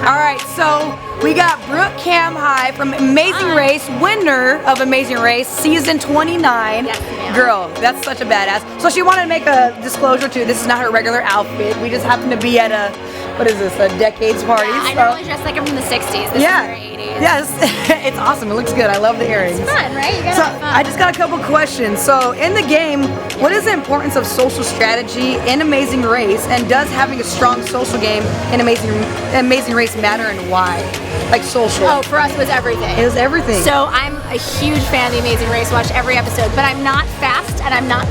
All right, so we got Brooke Camhi from Amazing Race, winner of Amazing Race, season 29. Yes, ma'am. Girl, that's such a badass. So she wanted to make a disclosure too. This is not her regular outfit. We just happen to be at a, what is this, a decades party. Yeah, I normally dress like I'm from the 60s. This is her 80s. Yes, it's awesome. It looks good. I love the earrings. It's fun, right? You gotta So have fun. I just got a couple questions. So in the game, what is the importance of social strategy in Amazing Race, and does having a strong social game in Amazing Race matter, and why? Like social. Oh, for us it was everything. It was everything. So I'm a huge fan of The Amazing Race, watch every episode, but I'm not fast and I'm not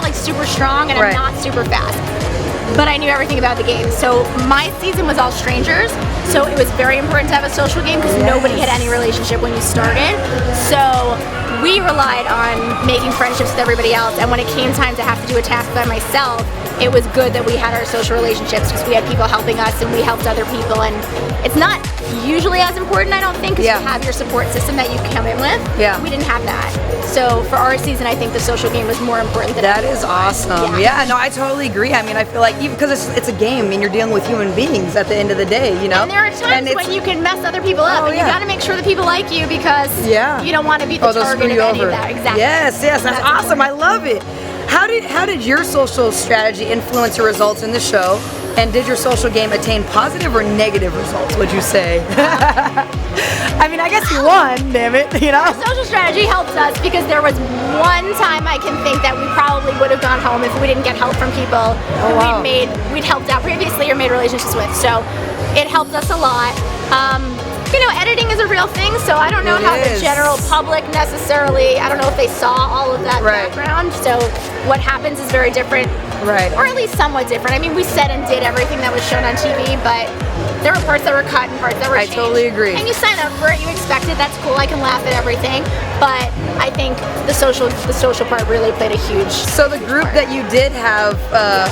like super strong and Right. I'm not super fast. But I knew everything about the game. So my season was all strangers, so it was very important to have a social game because nobody had any relationship when you started. So we relied on making friendships with everybody else, and when it came time to have to do a task by myself, it was good that we had our social relationships because we had people helping us and we helped other people, and it's not usually as important, I don't think, because you have your support system that you come in with. Yeah. We didn't have that. So for our season, I think the social game was more important than that is awesome. Yeah. No, I totally agree. I mean, I feel like even because it's a game and you're dealing with human beings at the end of the day, you know. And there are times when you can mess other people up, and you got to make sure that people like you because you don't want to be the target of any of that. Exactly. Yes, that's awesome. I love it. How did your social strategy influence your results in the show? And did your social game attain positive or negative results, would you say? I mean, I guess you won, damn it, you know? Our social strategy helped us because there was one time I can think that we probably would have gone home if we didn't get help from people who we'd helped out previously or made relationships with. So it helped us a lot. You know, editing is a real thing, so I don't know how the general public necessarily, I don't know if they saw all of that background, so what happens is very different, or at least somewhat different. I mean, we said and did everything that was shown on TV, but there were parts that were cut and parts that were changed. I totally agree. And you sign up for it, you expect it, that's cool, I can laugh at everything, but I think the social part really played a huge So the group that you did have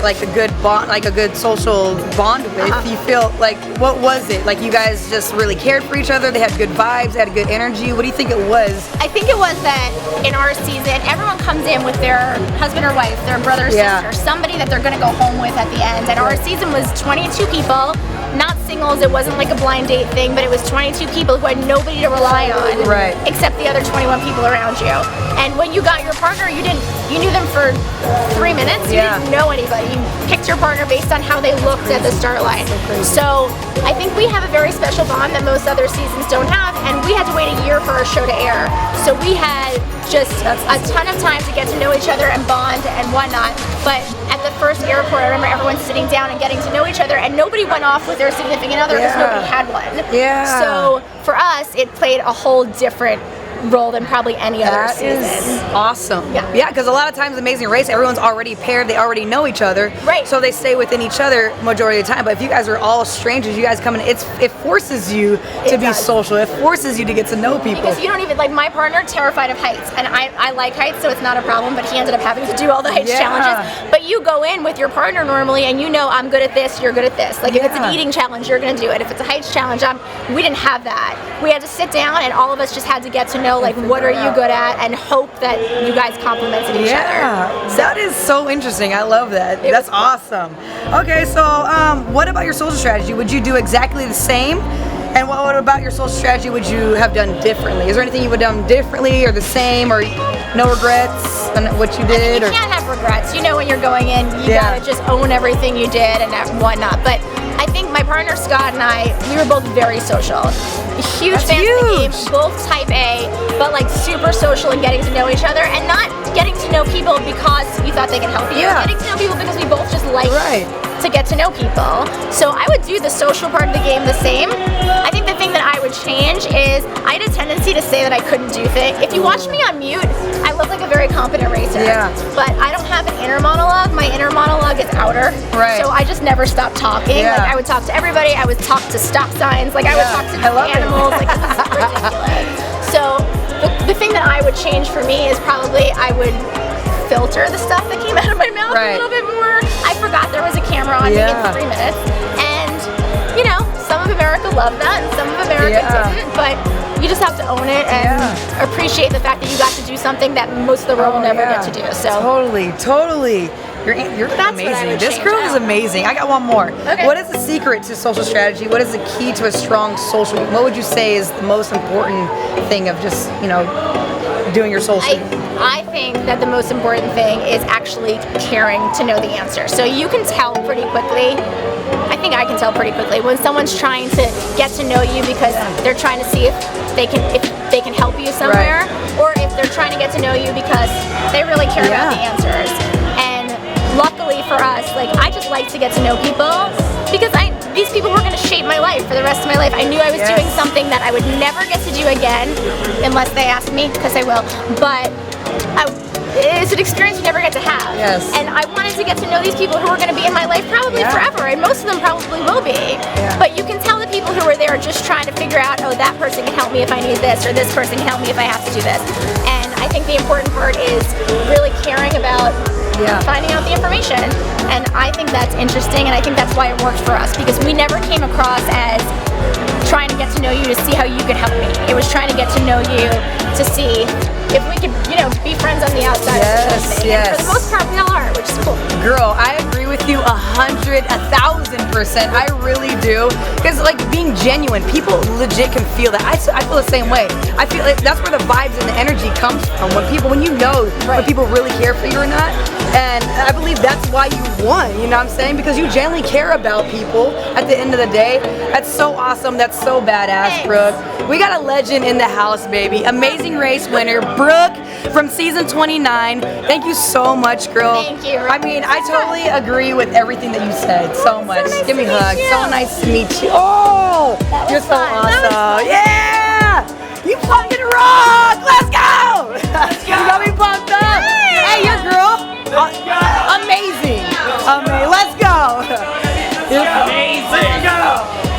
like a good bond, like a good social bond with, you feel like, what was it? Like you guys just really cared for each other, they had good vibes, they had good energy. What do you think it was? I think it was that in our season, everyone comes in with their husband or wife, their brother or sister, somebody that they're gonna go home with at the end. And our season was 22 people, not singles, it wasn't like a blind date thing, but it was 22 people who had nobody to rely on except the other 21 people around you. And when you got your partner, you knew them for 3 minutes, you didn't know anybody. You picked your partner based on how they looked at the start line. So I think we have a very special bond that most other seasons don't have, and we had to wait a year for our show to air. So we had just a ton of time to get to know each other and bond and whatnot. But at the first airport, I remember everyone sitting down and getting to know each other, and nobody went off with their significant other because nobody had one. So for us, it played a whole different role than probably any other season. That is awesome. Yeah, because a lot of times Amazing Race, everyone's already paired, they already know each other, so they stay within each other majority of the time. But if you guys are all strangers, you guys come in, it forces you to be social. It forces you to get to know people. Because you don't even, like my partner, terrified of heights, and I like heights, so it's not a problem, but he ended up having to do all the heights challenges. But you go in with your partner normally, and you know I'm good at this, you're good at this. Like if it's an eating challenge, you're gonna do it. If it's a heights challenge, we didn't have that. We had to sit down, and all of us just had to get to know, like, what are you good at, and hope that you guys complimented each other. So that is so interesting. I love that. That's awesome. Okay, so what about your social strategy? Would you do exactly the same? And what about your social strategy would you have done differently? Is there anything you would have done differently or the same, or no regrets on what you did? You can't have regrets. You know when you're going in, you gotta just own everything you did and whatnot. But I think my partner Scott and I, we were both very social. Huge fans of the game, both type A, but like super social and getting to know each other, and not getting to know people because we thought they could help you. Getting to know people because we both just like to get to know people. So I would do the social part of the game the same. I think the thing that I would change is I had a tendency to say that I couldn't do things. If you watch me on mute, I look like a very competent racer. But I don't have an inner monologue. My inner monologue is outer. So I just never stopped talking. Like I would talk to everybody. I would talk to stop signs. Like I would talk to animals. Like this is ridiculous. So the thing that I would change for me is probably I would filter the stuff that came out of my mouth a little bit more. I forgot there was a camera on me in 3 minutes, and you know, some of America loved that and some of America didn't, but you just have to own it and appreciate the fact that you got to do something that most of the world will never get to do. So totally. You're That's what I amazing. would This change girl is out. amazing. I got one more. Okay. What is the secret to social strategy? What is the key to a strong social? What would you say is the most important thing of just, doing your social? I think that the most important thing is actually caring to know the answer. So you can tell pretty quickly. I think I can tell pretty quickly when someone's trying to get to know you because they're trying to see if they can help you somewhere, or if they're trying to get to know you because they really care about the answers. And luckily for us, I just like to get to know people because these people were going to shape my life for the rest of my life. I knew I was doing something that I would never get to do again unless they asked me, because I will. But it's an experience you never get to have. Yes. And I wanted to get to know these people who are going to be in my life probably forever, and most of them probably will be. But you can tell the people who are there just trying to figure out, oh, that person can help me if I need this, or this person can help me if I have to do this. And I think the important part is really caring about finding out the information. And I think that's interesting, and I think that's why it worked for us, because we never came across as trying to get to know you to see how you could help me. It was trying to get to know you to see if we could, be friends on the outside. And for the most part, we all are, which is cool. Girl, I agree with you 100, 1,000%. I really do. Because being genuine, people legit can feel that. I feel the same way. I feel that's where the vibes and the energy comes from. When you know when people really care for you or not. And I believe that's why you won, you know what I'm saying? Because you genuinely care about people at the end of the day. That's so awesome. That's so badass, Brooke. We got a legend in the house, baby. Amazing race winner, Brooke from season 29. Thank you so much, girl. Thank you. I totally agree with everything that you said so much. So nice Give me a to meet hug. you. So nice to meet you. Oh, you're so fun. awesome. Yeah! You fucking rock! Let's go! You got me pumped up. Hey, your girl. Amazing. Let's go. Amazing.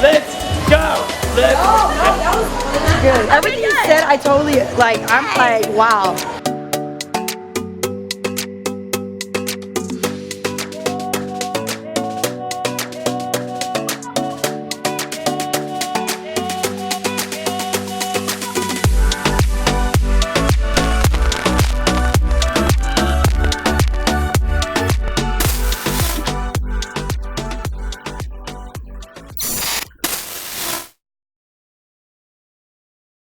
Let's go. That was good. Everything you said, I totally I'm wow.